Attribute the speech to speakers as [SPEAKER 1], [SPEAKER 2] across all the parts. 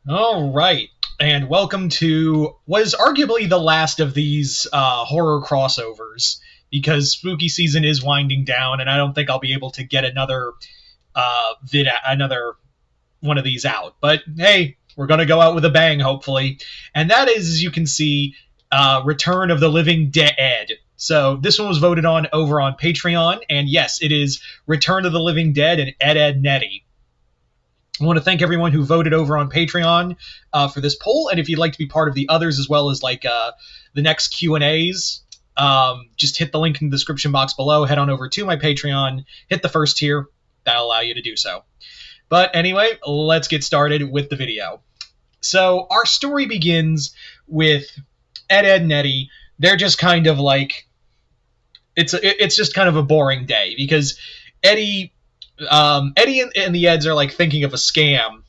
[SPEAKER 1] All right, and welcome to what is arguably the last of these horror crossovers because spooky season is winding down, and I don't think I'll be able to get another one of these out. But hey, we're gonna go out with a bang, hopefully, and that is, as you can see, Return of the Living Dead. So this one was voted on over on Patreon, and yes, it is Return of the Living Dead and Ed Nettie. I want to thank everyone who voted over on Patreon for this poll, and if you'd like to be part of the others as well as the next Q&As, just hit the link in the description box below, head on over to my Patreon, hit the first tier, that'll allow you to do so. But anyway, let's get started with the video. So our story begins with Ed and Nettie. They're just kind of like, it's just kind of a boring day because Eddie and the Eds are like thinking of a scam.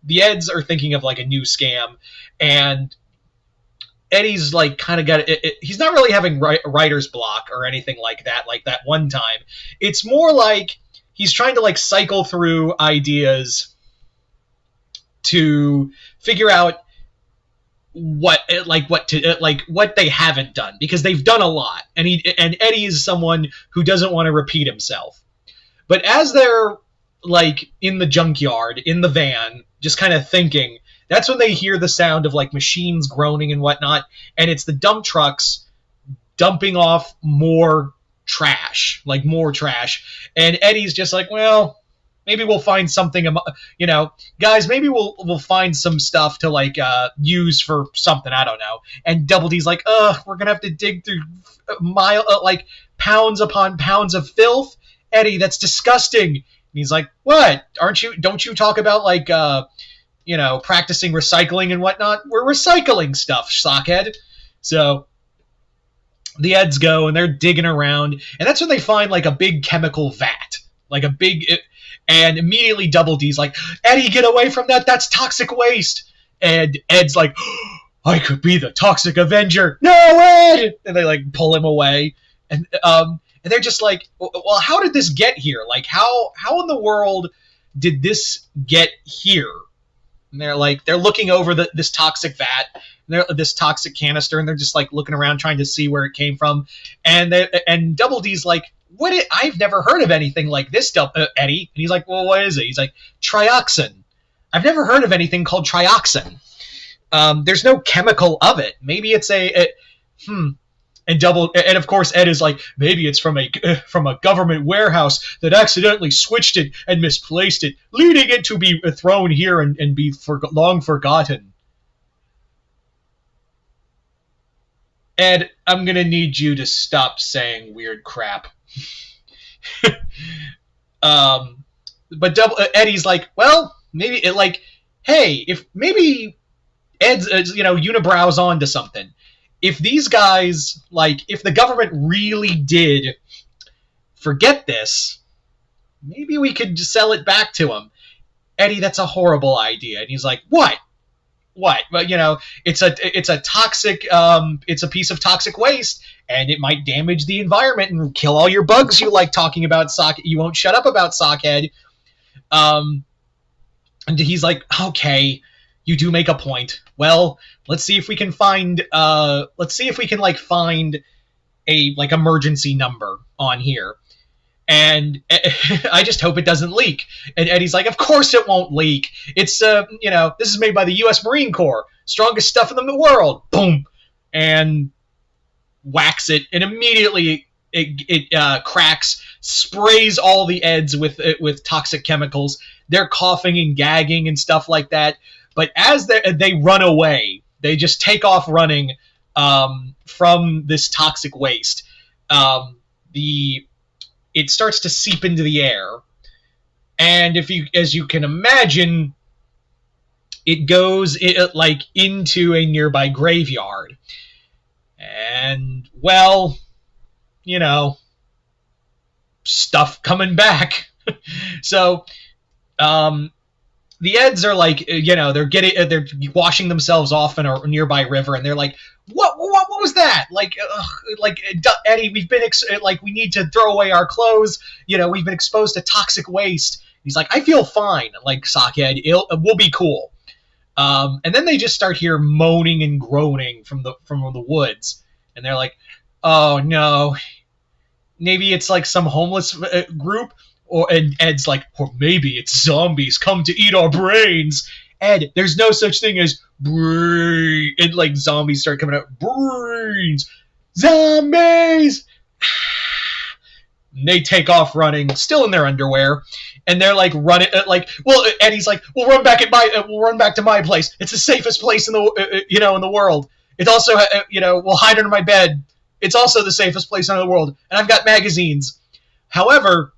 [SPEAKER 1] The Eds are thinking of like a new scam, and Eddie's like kind of got it. He's not really having writer's block or anything like that one time. It's more like he's trying to like cycle through ideas to figure out what they haven't done, because they've done a lot, and Eddie is someone who doesn't want to repeat himself. But as they're like in the junkyard, in the van, just kind of thinking, that's when they hear the sound of like machines groaning and whatnot, and it's the dump trucks dumping off more trash. And Eddie's just like, well, maybe we'll find something, guys, maybe we'll find some stuff to like use for something, I don't know. And Double D's like, we're gonna have to dig through pounds upon pounds of filth. Eddie, that's disgusting. And he's like, what? Don't you talk about practicing recycling and whatnot? We're recycling stuff, sockhead. So the Eds go and they're digging around, and that's when they find like a big chemical vat. And immediately Double D's like, Eddie, get away from that, that's toxic waste. And Ed's like, I could be the toxic avenger. No, Ed! And they like pull him away. And they're just like, well, how did this get here? Like, how in the world did this get here? And they're looking over this toxic vat, this toxic canister, and they're just like looking around trying to see where it came from. And Double D's like, I've never heard of anything like this, Eddie. And he's like, well, what is it? He's like, trioxin. I've never heard of anything called trioxin. There's no chemical of it. Maybe it's And of course Ed is like, maybe it's from a government warehouse that accidentally switched it and misplaced it, leading it to be thrown here and be long forgotten. Ed, I'm gonna need you to stop saying weird crap. But Eddie's like, well, maybe hey, if maybe Ed's unibrow's onto something. If these guys, if the government really did forget this, maybe we could sell it back to them. Eddie, that's a horrible idea. And he's like, what? But it's a toxic, it's a piece of toxic waste, and it might damage the environment and kill all your bugs you like talking about, Sock. You won't shut up about Sockhead. And he's like, okay, you do make a point. Well, let's see if we can find find a emergency number on here. And I just hope it doesn't leak. And Eddie's like, of course it won't leak. It's this is made by the US Marine Corps, strongest stuff in the world. Boom. And whacks it, and immediately it cracks, sprays all the Eds with toxic chemicals. They're coughing and gagging and stuff like that. But as they run away, they just take off running from this toxic waste. It starts to seep into the air, and as you can imagine, it goes into a nearby graveyard. And well, stuff coming back. So the Eds are they're washing themselves off in a nearby river, and they're like, what was that? Eddie, we've been we need to throw away our clothes. We've been exposed to toxic waste. He's like, I feel fine. Like, Sockhead, we'll be cool. And then they just start hearing moaning and groaning from the woods, and they're like, "Oh no, maybe it's like some homeless group." And Ed's like, "Or maybe it's zombies come to eat our brains." Ed, there's no such thing as brain. And like zombies start coming out, brains, zombies. And they take off running, still in their underwear, and they're like running. Eddie's like, "We'll run back to my place. It's the safest place in the in the world. It's also we'll hide under my bed. It's also the safest place in the world, and I've got magazines." However,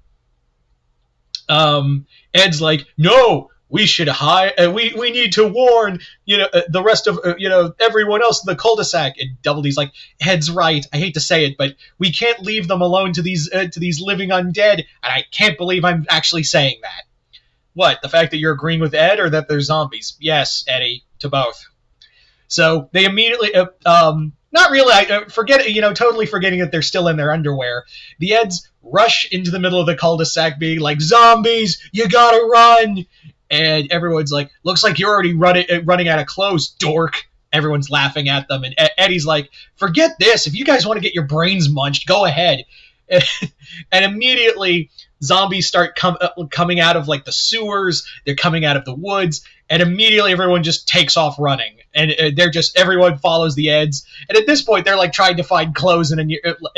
[SPEAKER 1] Ed's like, "No, we should hide. We need to warn the rest of everyone else in the cul-de-sac." And Double D's like, "Ed's right. I hate to say it, but we can't leave them alone to these living undead." And I can't believe I'm actually saying that. What? The fact that you're agreeing with Ed, or that they're zombies? Yes, Eddie, to both. So they immediately, not really, totally forgetting that they're still in their underwear. The Eds rush into the middle of the cul-de-sac, being like, "Zombies, you gotta run!" And everyone's like, "Looks like you're already running out of clothes, dork." Everyone's laughing at them, and Eddie's like, "Forget this. If you guys want to get your brains munched, go ahead." And immediately, zombies start coming out of like the sewers. They're coming out of the woods, and immediately everyone just takes off running. And everyone follows the Eds. And at this point, they're like trying to find clothes, and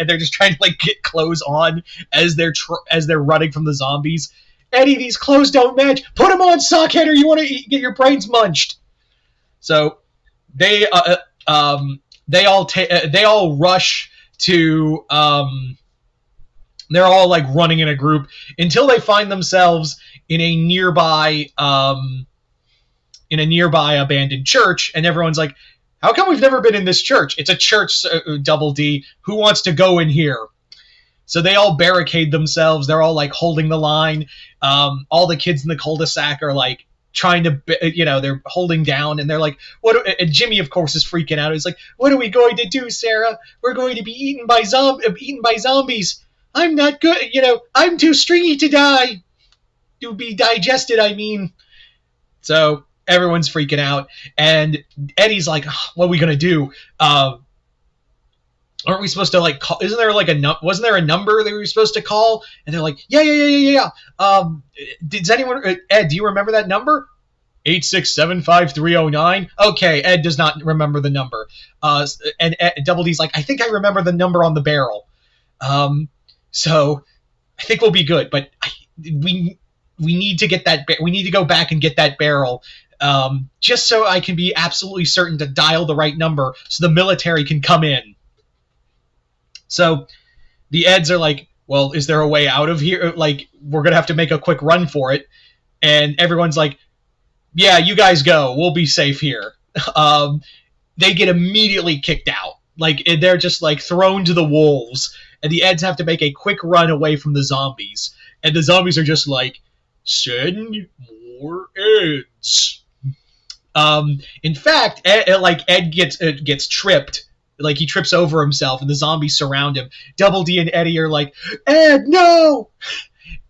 [SPEAKER 1] they're just trying to like get clothes on as they're running from the zombies. "Eddie, these clothes don't match. Put them on, sockhead, or you want to get your brains munched." So they all rush to. They're all like running in a group until they find themselves in a nearby abandoned church, and everyone's like, "How come we've never been in this church? It's a church, Double D. Who wants to go in here?" So they all barricade themselves. They're all like holding the line. All the kids in the cul-de-sac are like trying to, they're holding down, and they're like, "What?" And Jimmy, of course, is freaking out. He's like, "What are we going to do, Sarah? We're going to be eaten by zombies. I'm not good. I'm too stringy to die. To be digested, I mean." So everyone's freaking out, and Eddie's like, "What are we gonna do? Aren't we supposed to like call? Isn't there like wasn't there a number that we were supposed to call?" And they're like, "Yeah. Does anyone, Ed, do you remember that number? 8675309. Okay, Ed does not remember the number. And Double D's like, "I think I remember the number on the barrel. So I think we'll be good. But we need to get that. We need to go back and get that barrel." Just so I can be absolutely certain to dial the right number so the military can come in. So the Eds are like, "Well, is there a way out of here? Like, we're going to have to make a quick run for it." And everyone's like, "Yeah, you guys go. We'll be safe here." They get immediately kicked out. Like, they're just like thrown to the wolves. And the Eds have to make a quick run away from the zombies. And the zombies are just like, "Send more Eds." In fact, Ed gets tripped. Like, he trips over himself, and the zombies surround him. Double D and Eddie are like, "Ed, no!"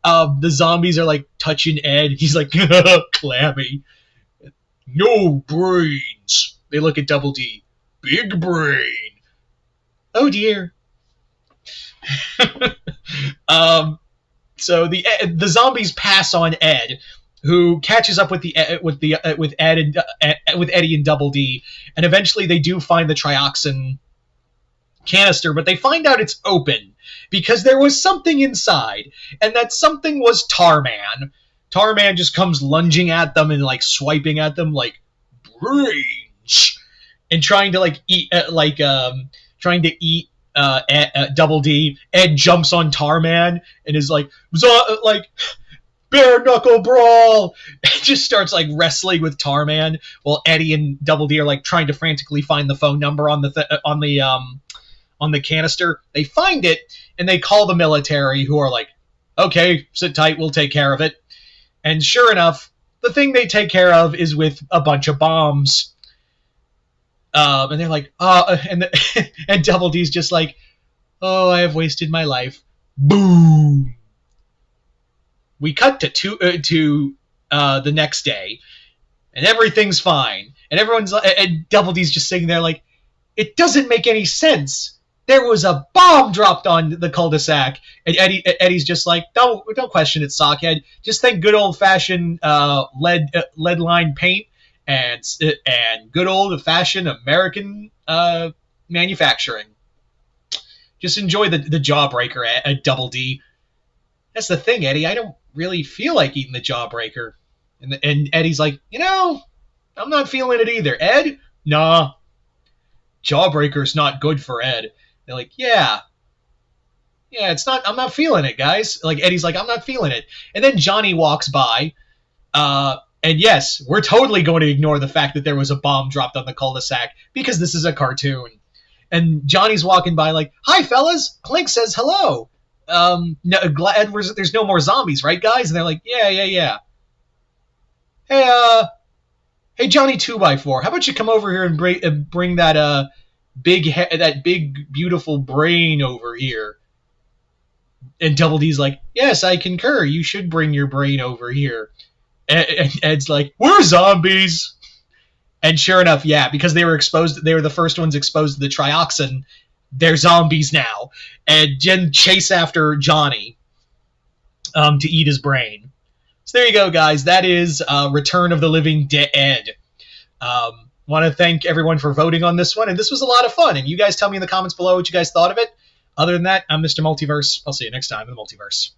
[SPEAKER 1] The zombies are like touching Ed. He's like, "Clammy. No brains." They look at Double D. "Big brain." Oh dear. So the zombies pass on Ed, who catches up with Eddie and Double D, and eventually they do find the trioxin canister, but they find out it's open because there was something inside, and that something was Tarman. Tarman just comes lunging at them and like swiping at them like, "Brains," and trying to eat Double D. Ed jumps on Tarman and is like bare knuckle brawl. It just starts like wrestling with Tarman while Eddie and Double D are like trying to frantically find the phone number on the canister. They find it and they call the military, who are like, "Okay, sit tight, we'll take care of it." And sure enough, the thing they take care of is with a bunch of bombs. And they're like, and Double D's just like, "Oh, I have wasted my life." Boom. We cut to the next day, and everything's fine. And everyone's and Double D's just sitting there like, it doesn't make any sense. There was a bomb dropped on the cul-de-sac, and Eddie's just like, don't question it, sockhead. Just think good old fashioned lead line paint and good old fashioned American manufacturing. Just enjoy the jawbreaker at Double D. That's the thing, Eddie. I don't really feel like eating the jawbreaker. And Eddie's like, I'm not feeling it either. Ed, nah. Jawbreaker's not good for Ed. They're like, yeah, it's not. I'm not feeling it, guys. Like Eddie's like, I'm not feeling it. And then Johnny walks by, and yes, we're totally going to ignore the fact that there was a bomb dropped on the cul-de-sac because this is a cartoon. And Johnny's walking by like, hi fellas, Clink says hello. No, glad there's no more zombies, right, guys? And they're like, yeah. Hey, Johnny 2x4, how about you come over here and bring that big beautiful brain over here? And Double D's like, yes, I concur. You should bring your brain over here. And Ed's like, we're zombies. And sure enough, yeah, because they were the first ones exposed to the trioxin, they're zombies now. And Jen chase after Johnny to eat his brain. So there you go, guys. That is Return of the Living DeED. Want to thank everyone for voting on this one, and this was a lot of fun. And you guys tell me in the comments below what you guys thought of it. Other than that, I'm Mr. Multiverse. I'll see you next time in the Multiverse.